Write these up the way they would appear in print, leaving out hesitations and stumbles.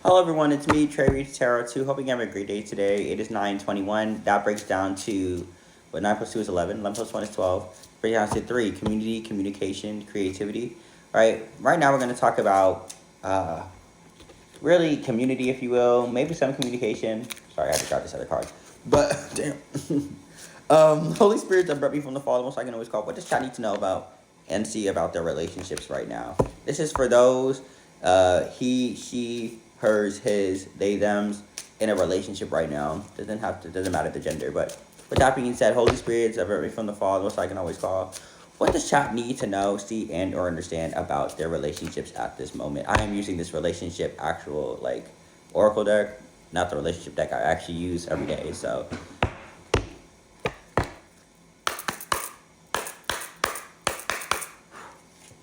Hello everyone, it's me, Trey Reach Tarot 2. Hoping you have a great day today. It is 9:21. That breaks down to, 9 plus 2 is 11, 11 plus 1 is 12. Breaks down to 3, community, communication, creativity. Right now we're going to talk about, really community, if you will. Maybe some communication. Sorry, I had to grab this other card. But, damn. Holy Spirit that brought me from the fall, the most I can always call. What does chat need to know about and see about their relationships right now? This is for those he, she, hers, his, they, them's in a relationship right now. Doesn't matter the gender. But with that being said, Holy Spirit that brought me from the fall, the most I can always call. What does chat need to know, see, and or understand about their relationships at this moment? I am using this relationship actual oracle deck, not the relationship deck I actually use every day. So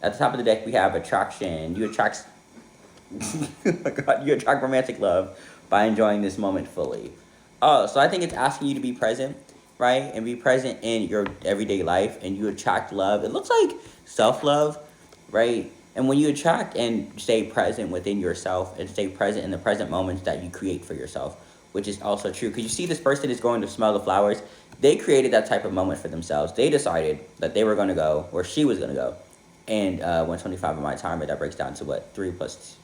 at the top of the deck, we have attraction. You attract, oh my God, you attract romantic love by enjoying this moment fully. Oh, so I think it's asking you to be present, right? And be present in your everyday life, and you attract love. It looks like self-love, right? And when you attract and stay present within yourself and stay present in the present moments that you create for yourself, which is also true. Because you see this person is going to smell the flowers. They created that type of moment for themselves. They decided that they were going to go, or she was going to go. And 125 of my timer, that breaks down to what? 3 plus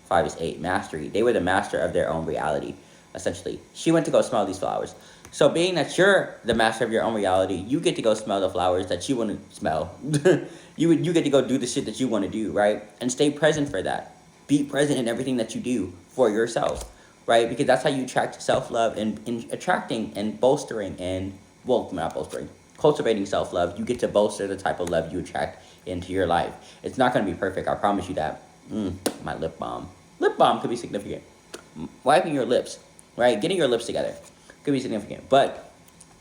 5 is 8. Mastery. They were the master of their own reality, essentially. She went to go smell these flowers. So being that you're the master of your own reality, you get to go smell the flowers that you want to smell. You get to go do the shit that you want to do, right? And stay present for that. Be present in everything that you do for yourself, right? Because that's how you attract self-love, and in attracting and bolstering and, well, not bolstering, cultivating self-love, you get to bolster the type of love you attract into your life. It's not going to be perfect, I promise you that. My lip balm. Lip balm could be significant. Wiping your lips, right? Getting your lips together could be significant. But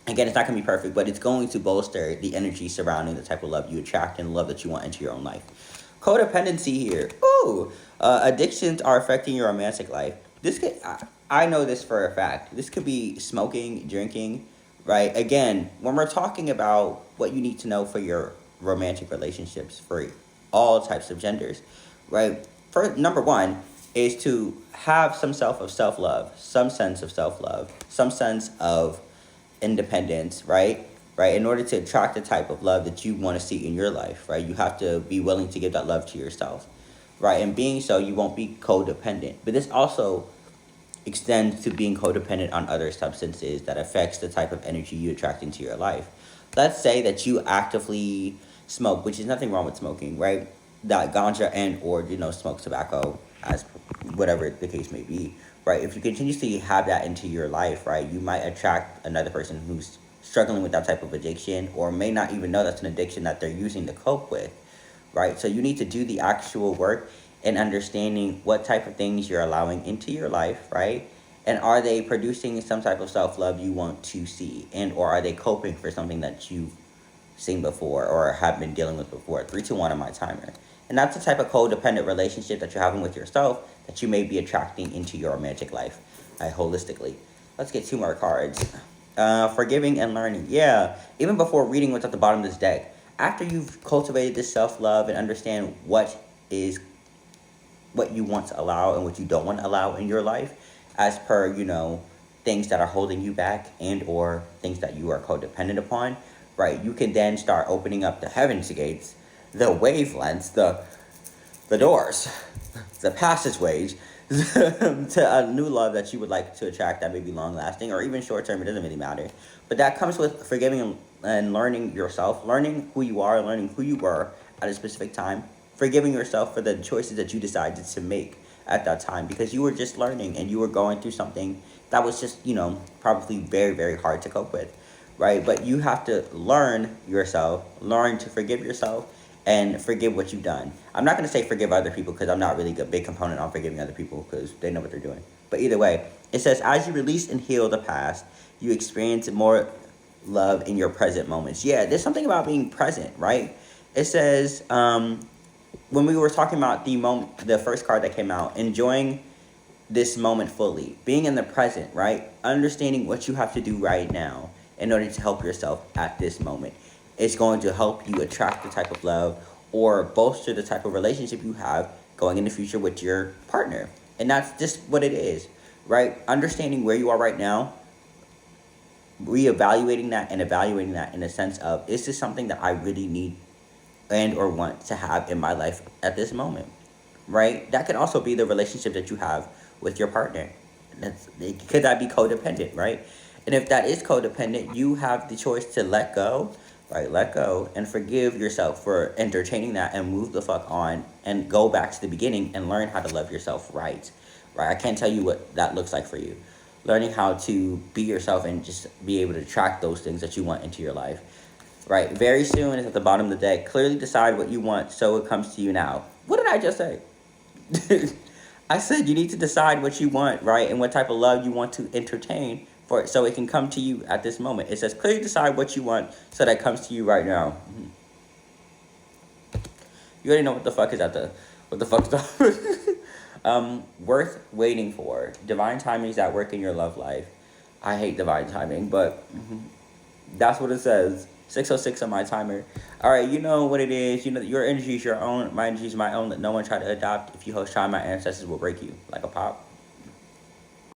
again, it's not going to be perfect, but it's going to bolster the energy surrounding the type of love you attract and love that you want into your own life. Codependency here. Ooh, addictions are affecting your romantic life. I know this for a fact. This could be smoking, drinking, right? Again, when we're talking about what you need to know for your romantic relationships for all types of genders, right? For number one is to have some self love, some sense of self love, some sense of independence, right? Right. In order to attract the type of love that you want to see in your life, right? You have to be willing to give that love to yourself, right? And being so, you won't be codependent. But this also extends to being codependent on other substances that affects the type of energy you attract into your life. Let's say that you actively smoke, which is nothing wrong with smoking, right? That ganja and or smoke tobacco, as whatever the case may be, right? If you continuously have that into your life, right, you might attract another person who's struggling with that type of addiction, or may not even know that's an addiction that they're using to cope with, right? So you need to do the actual work in understanding what type of things you're allowing into your life, right? And are they producing some type of self-love you want to see, and or are they coping for something that you've seen before or have been dealing with before? 3, 2, 1 on my timer. And that's the type of codependent relationship that you're having with yourself that you may be attracting into your romantic life, holistically. Let's get 2 more cards. Forgiving and learning. Yeah, even before reading what's at the bottom of this deck, after you've cultivated this self-love and understand what you want to allow and what you don't want to allow in your life, as per things that are holding you back and or things that you are codependent upon, right? You can then start opening up the heavens gates, the wavelengths, the doors, the passageways to a new love that you would like to attract, that may be long lasting or even short term. It doesn't really matter. But that comes with forgiving and learning yourself, learning who you are, learning who you were at a specific time, forgiving yourself for the choices that you decided to make at that time, because you were just learning and you were going through something that was just, probably very, very hard to cope with, right? But you have to learn yourself, learn to forgive yourself, and forgive what you've done. I'm not going to say forgive other people, because I'm not really a big component on forgiving other people, because they know what they're doing. But either way, it says, as you release and heal the past, you experience more love in your present moments. Yeah, there's something about being present, right? It says, when we were talking about the first card that came out, enjoying this moment fully, being in the present, right? Understanding what you have to do right now in order to help yourself at this moment. It's going to help you attract the type of love or bolster the type of relationship you have going in the future with your partner, And that's just what it is, right? Understanding where you are right now, reevaluating that and evaluating that in the sense of, is this something that I really need and or want to have in my life at this moment, right? That could also be the relationship that you have with your partner. Could that be codependent, right? And if that is codependent, you have the choice to let go, right? Let go and forgive yourself for entertaining that and move the fuck on and go back to the beginning and learn how to love yourself right, right? I can't tell you what that looks like for you. Learning how to be yourself and just be able to attract those things that you want into your life, right? Very soon is at the bottom of the deck. Clearly decide what you want so it comes to you now. What did I just say? I said you need to decide what you want, right? And what type of love you want to entertain for it so it can come to you at this moment. It says clearly decide what you want so that comes to you right now. You already know what the fuck is at the what the fuck's the worth waiting for. Divine timing is at work in your love life. I hate divine timing, but that's what it says. 6:06 on my timer. All right, you know what it is. You know your energy is your own. My energy is my own. Let no one try to adopt. If you host time, my ancestors will break you like a pop.